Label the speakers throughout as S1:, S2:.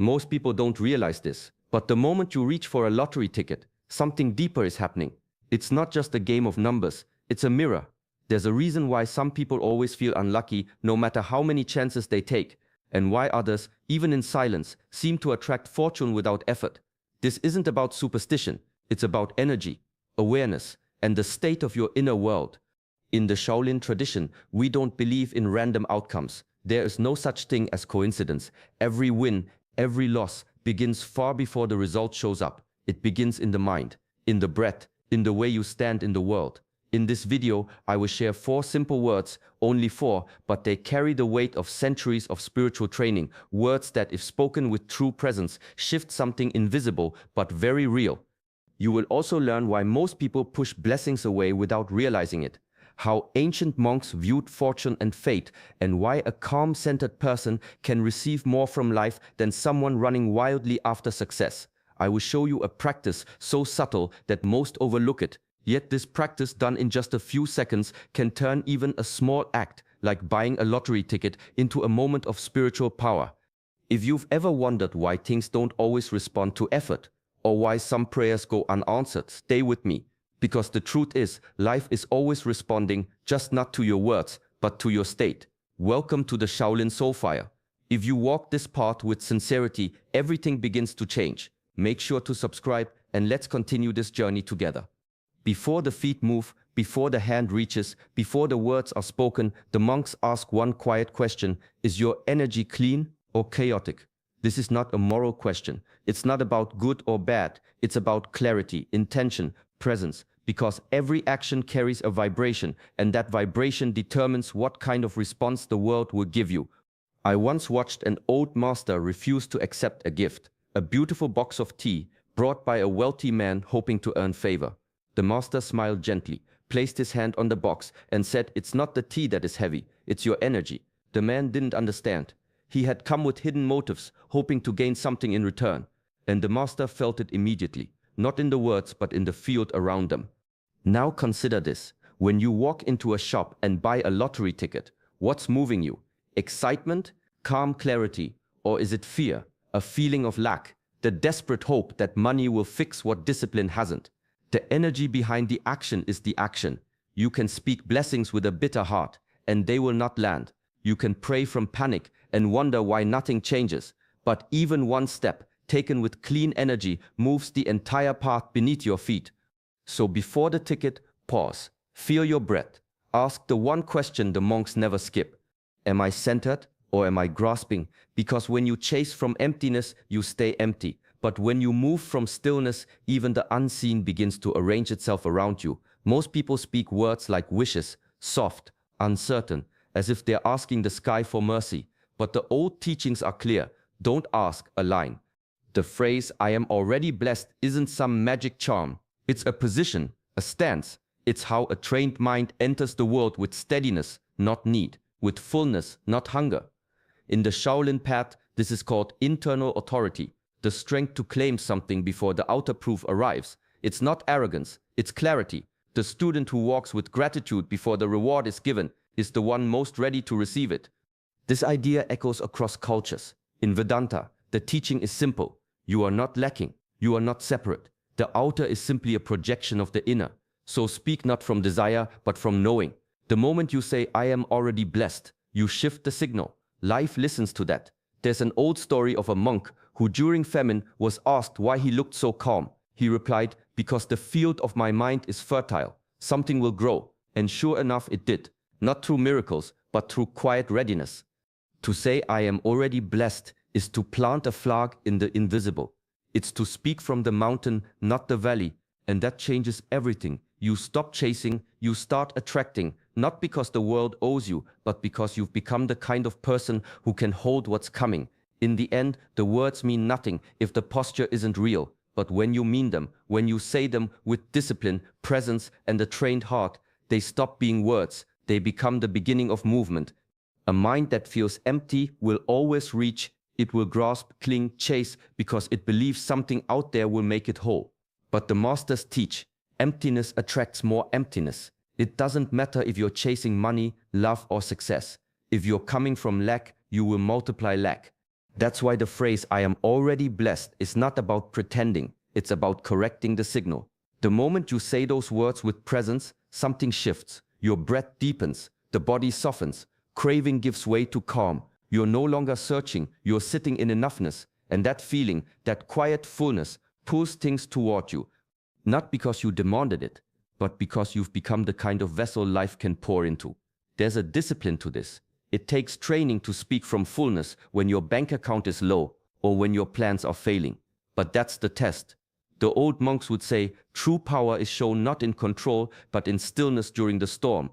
S1: Most people don't realize this, but the moment you reach for a lottery ticket, something deeper is happening. It's not just a game of numbers, it's a mirror. There's a reason why some people always feel unlucky no matter how many chances they take, and why others, even in silence, seem to attract fortune without effort. This isn't about superstition, it's about energy, awareness, and the state of your inner world. In the Shaolin tradition, we don't believe in random outcomes. There is no such thing as coincidence. Every win, every loss begins far before the result shows up. It begins in the mind, in the breath, in the way you stand in the world. In this video, I will share 4 simple words, only 4, but they carry the weight of centuries of spiritual training. Words that, if spoken with true presence, shift something invisible but very real. You will also learn why most people push blessings away without realizing it, how ancient monks viewed fortune and fate, and why a calm-centered person can receive more from life than someone running wildly after success. I will show you a practice so subtle that most overlook it. Yet this practice done in just a few seconds can turn even a small act, like buying a lottery ticket, into a moment of spiritual power. If you've ever wondered why things don't always respond to effort, or why some prayers go unanswered, stay with me. Because the truth is, life is always responding, just not to your words, but to your state. Welcome to the Shaolin Soulfire. If you walk this path with sincerity, everything begins to change. Make sure to subscribe and let's continue this journey together. Before the feet move, before the hand reaches, before the words are spoken, the monks ask one quiet question: is your energy clean or chaotic? This is not a moral question. It's not about good or bad. It's about clarity, intention, presence, because every action carries a vibration, and that vibration determines what kind of response the world will give you. I once watched an old master refuse to accept a gift, a beautiful box of tea brought by a wealthy man hoping to earn favor. The master smiled gently, placed his hand on the box, and said, "It's not the tea that is heavy, it's your energy." The man didn't understand. He had come with hidden motives, hoping to gain something in return. And the master felt it immediately, not in the words but in the field around them. Now consider this. When you walk into a shop and buy a lottery ticket, what's moving you? Excitement, calm clarity, or is it fear, a feeling of lack, the desperate hope that money will fix what discipline hasn't? The energy behind the action is the action. You can speak blessings with a bitter heart, and they will not land. You can pray from panic and wonder why nothing changes. But even one step, taken with clean energy, moves the entire path beneath your feet. So before the ticket, pause. Feel your breath. Ask the one question the monks never skip. Am I centered or am I grasping? Because when you chase from emptiness, you stay empty. But when you move from stillness, even the unseen begins to arrange itself around you. Most people speak words like wishes, soft, uncertain, as if they're asking the sky for mercy. But the old teachings are clear. Don't ask a line. The phrase, "I am already blessed," isn't some magic charm. It's a position, a stance. It's how a trained mind enters the world with steadiness, not need, with fullness, not hunger. In the Shaolin path, this is called internal authority. The strength to claim something before the outer proof arrives. It's not arrogance, it's clarity. The student who walks with gratitude before the reward is given is the one most ready to receive it. This idea echoes across cultures. In Vedanta, the teaching is simple. You are not lacking, you are not separate. The outer is simply a projection of the inner. So speak not from desire, but from knowing. The moment you say, "I am already blessed," you shift the signal. Life listens to that. There's an old story of a monk who during famine was asked why he looked so calm. He replied, "Because the field of my mind is fertile. Something will grow." And sure enough it did. Not through miracles, but through quiet readiness. To say "I am already blessed" is to plant a flag in the invisible. It's to speak from the mountain, not the valley. And that changes everything. You stop chasing, you start attracting, not because the world owes you, but because you've become the kind of person who can hold what's coming. In the end, the words mean nothing if the posture isn't real. But when you mean them, when you say them with discipline, presence, and a trained heart, they stop being words. They become the beginning of movement. A mind that feels empty will always reach. It will grasp, cling, chase, because it believes something out there will make it whole. But the masters teach, emptiness attracts more emptiness. It doesn't matter if you're chasing money, love, or success. If you're coming from lack, you will multiply lack. That's why the phrase "I am already blessed" is not about pretending, it's about correcting the signal. The moment you say those words with presence, something shifts. Your breath deepens, the body softens, craving gives way to calm. You're no longer searching, you're sitting in enoughness. And that feeling, that quiet fullness, pulls things toward you. Not because you demanded it, but because you've become the kind of vessel life can pour into. There's a discipline to this. It takes training to speak from fullness when your bank account is low or when your plans are failing. But that's the test. The old monks would say, true power is shown not in control, but in stillness during the storm.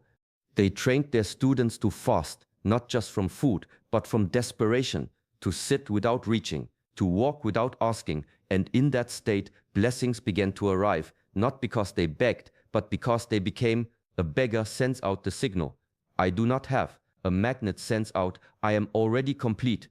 S1: They trained their students to fast, not just from food, but from desperation, to sit without reaching, to walk without asking, and in that state, blessings began to arrive, not because they begged, but because they became. A beggar sends out the signal, I do not have. A magnet sends out, I am already complete.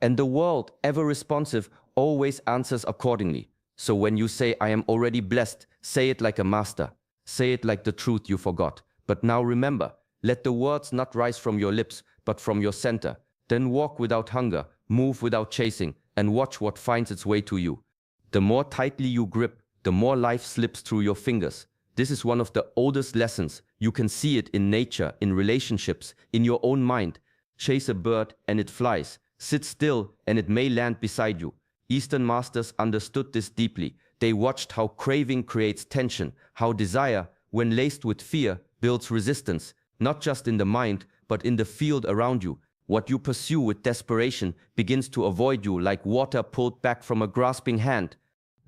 S1: And the world, ever responsive, always answers accordingly. So when you say, I am already blessed, say it like a master. Say it like the truth you forgot. But now remember, let the words not rise from your lips, but from your center. Then walk without hunger, move without chasing, and watch what finds its way to you. The more tightly you grip, the more life slips through your fingers. This is one of the oldest lessons. You can see it in nature, in relationships, in your own mind. Chase a bird and it flies. Sit still and it may land beside you. Eastern masters understood this deeply. They watched how craving creates tension, how desire, when laced with fear, builds resistance, not just in the mind, but in the field around you. What you pursue with desperation begins to avoid you like water pulled back from a grasping hand.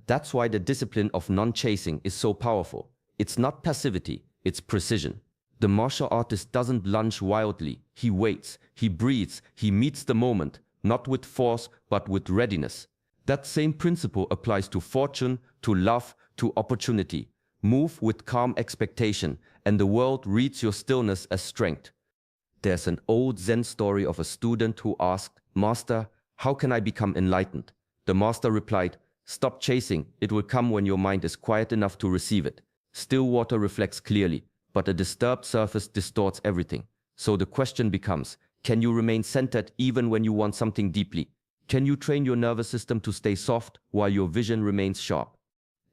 S1: That's why the discipline of non-chasing is so powerful. It's not passivity, it's precision. The martial artist doesn't lunge wildly. He waits, he breathes, he meets the moment, not with force, but with readiness. That same principle applies to fortune, to love, to opportunity. Move with calm expectation, and the world reads your stillness as strength. There's an old Zen story of a student who asked, Master, how can I become enlightened? The master replied, stop chasing, it will come when your mind is quiet enough to receive it. Still water reflects clearly, but a disturbed surface distorts everything. So the question becomes, can you remain centered even when you want something deeply? Can you train your nervous system to stay soft while your vision remains sharp?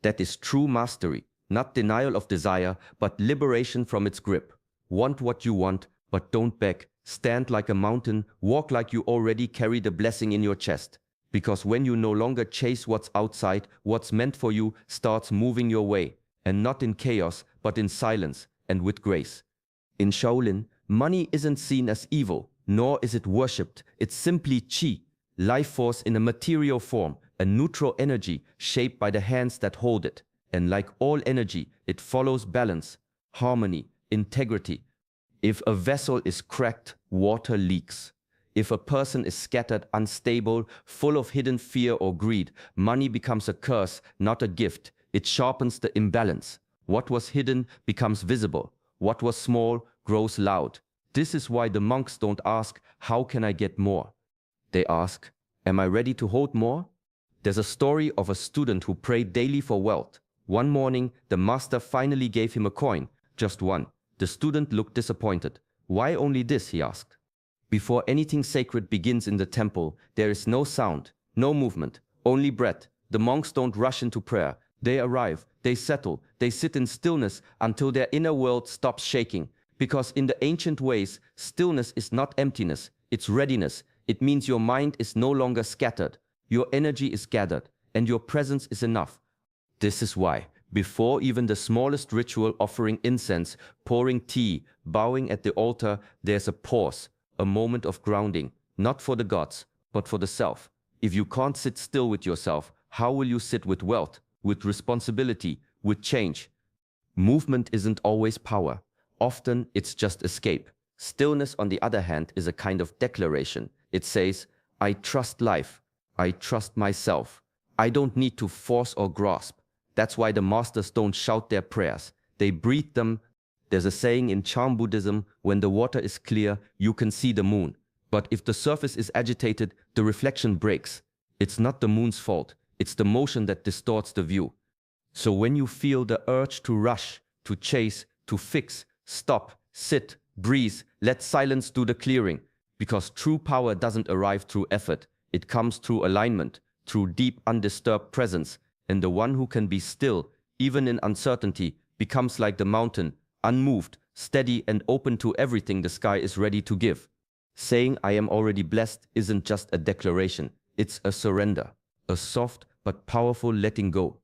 S1: That is true mastery, not denial of desire, but liberation from its grip. Want what you want, but don't beg. Stand like a mountain, walk like you already carry the blessing in your chest. Because when you no longer chase what's outside, what's meant for you starts moving your way. And not in chaos, but in silence and with grace. In Shaolin, money isn't seen as evil, nor is it worshipped. It's simply chi, life force in a material form, a neutral energy shaped by the hands that hold it. And like all energy, it follows balance, harmony, integrity. If a vessel is cracked, water leaks. If a person is scattered, unstable, full of hidden fear or greed, money becomes a curse, not a gift. It sharpens the imbalance. What was hidden becomes visible. What was small grows loud. This is why the monks don't ask, how can I get more? They ask, am I ready to hold more? There's a story of a student who prayed daily for wealth. One morning, the master finally gave him a coin, just one. The student looked disappointed. Why only this, he asked. Before anything sacred begins in the temple, there is no sound, no movement, only breath. The monks don't rush into prayer. They arrive, they settle, they sit in stillness until their inner world stops shaking. Because in the ancient ways, stillness is not emptiness, it's readiness. It means your mind is no longer scattered, your energy is gathered, and your presence is enough. This is why, before even the smallest ritual, offering incense, pouring tea, bowing at the altar, there's a pause, a moment of grounding, not for the gods, but for the self. If you can't sit still with yourself, how will you sit with wealth, with responsibility, with change? Movement isn't always power. Often it's just escape. Stillness, on the other hand, is a kind of declaration. It says, I trust life. I trust myself. I don't need to force or grasp. That's why the masters don't shout their prayers. They breathe them. There's a saying in Chan Buddhism, when the water is clear, you can see the moon. But if the surface is agitated, the reflection breaks. It's not the moon's fault. It's the motion that distorts the view. So when you feel the urge to rush, to chase, to fix, stop, sit, breathe, let silence do the clearing. Because true power doesn't arrive through effort. It comes through alignment, through deep, undisturbed presence, and the one who can be still, even in uncertainty, becomes like the mountain, unmoved, steady, and open to everything the sky is ready to give. Saying I am already blessed isn't just a declaration, it's a surrender, a soft but powerful letting go.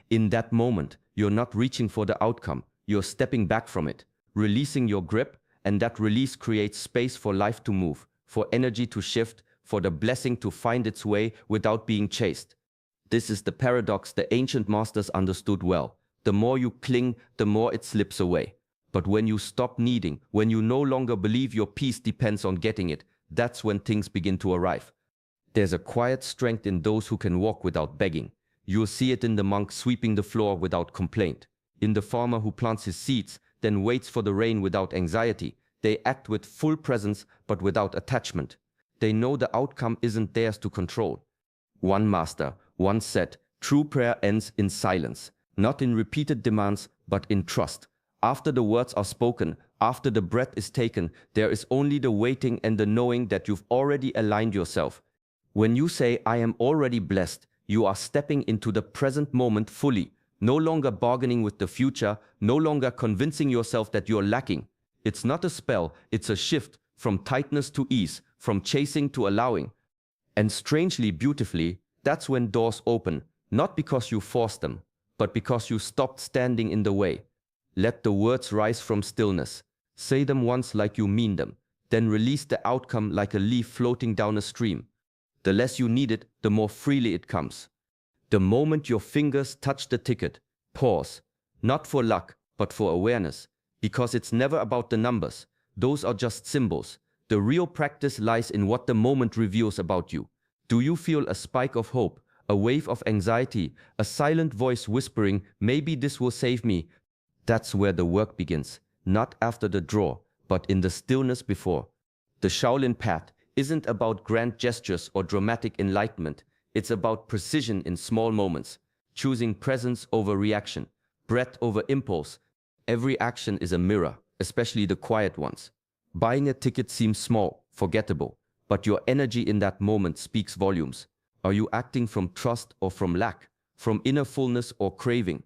S1: In that moment, you're not reaching for the outcome, you're stepping back from it, releasing your grip, and that release creates space for life to move, for energy to shift, for the blessing to find its way without being chased. This is the paradox the ancient masters understood well. The more you cling, the more it slips away. But when you stop needing, when you no longer believe your peace depends on getting it, that's when things begin to arrive. There's a quiet strength in those who can walk without begging. You'll see it in the monk sweeping the floor without complaint, in the farmer who plants his seeds, then waits for the rain without anxiety. They act with full presence but without attachment. They know the outcome isn't theirs to control. One master once said, "True prayer ends in silence, not in repeated demands, but in trust." After the words are spoken, after the breath is taken, there is only the waiting and the knowing that you've already aligned yourself. When you say, "I am already blessed," you are stepping into the present moment fully, no longer bargaining with the future, no longer convincing yourself that you're lacking. It's not a spell, it's a shift from tightness to ease, from chasing to allowing. And strangely, beautifully, that's when doors open, not because you forced them, but because you stopped standing in the way. Let the words rise from stillness. Say them once like you mean them, then release the outcome like a leaf floating down a stream. The less you need it, the more freely it comes. The moment your fingers touch the ticket, pause. Not for luck, but for awareness. Because it's never about the numbers. Those are just symbols. The real practice lies in what the moment reveals about you. Do you feel a spike of hope, a wave of anxiety, a silent voice whispering, "Maybe this will save me"? That's where the work begins. Not after the draw, but in the stillness before. The Shaolin path isn't about grand gestures or dramatic enlightenment. It's about precision in small moments, choosing presence over reaction, breath over impulse. Every action is a mirror, especially the quiet ones. Buying a ticket seems small, forgettable, but your energy in that moment speaks volumes. Are you acting from trust or from lack, from inner fullness or craving?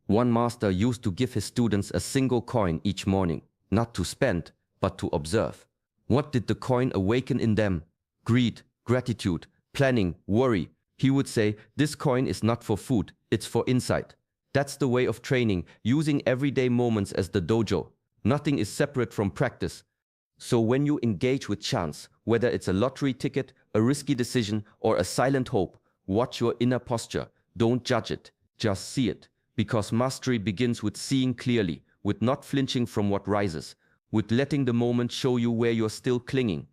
S1: One master used to give his students a single coin each morning, not to spend, but to observe. What did the coin awaken in them? Greed, gratitude, planning, worry. He would say, "This coin is not for food, it's for insight." That's the way of training, using everyday moments as the dojo. Nothing is separate from practice. So when you engage with chance, whether it's a lottery ticket, a risky decision, or a silent hope, watch your inner posture. Don't judge it, just see it. Because mastery begins with seeing clearly, with not flinching from what rises, with letting the moment show you where you're still clinging.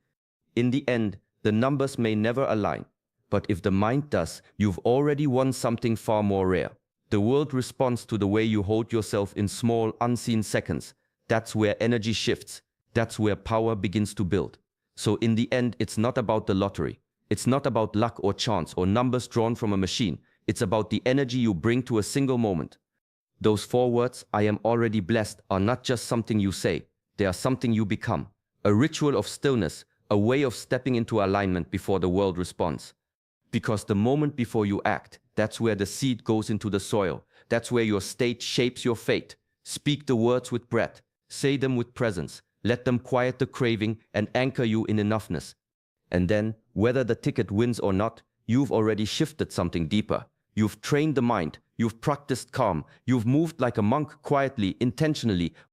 S1: In the end, the numbers may never align, but if the mind does, you've already won something far more rare. The world responds to the way you hold yourself in small, unseen seconds. That's where energy shifts. That's where power begins to build. So in the end, it's not about the lottery. It's not about luck or chance or numbers drawn from a machine. It's about the energy you bring to a single moment. Those 4 words, "I am already blessed," are not just something you say. They are something you become. A ritual of stillness, a way of stepping into alignment before the world responds. Because the moment before you act, that's where the seed goes into the soil. That's where your state shapes your fate. Speak the words with breath. Say them with presence. Let them quiet the craving and anchor you in enoughness. And then, whether the ticket wins or not, you've already shifted something deeper. You've trained the mind. You've practiced calm. You've moved like a monk quietly, intentionally.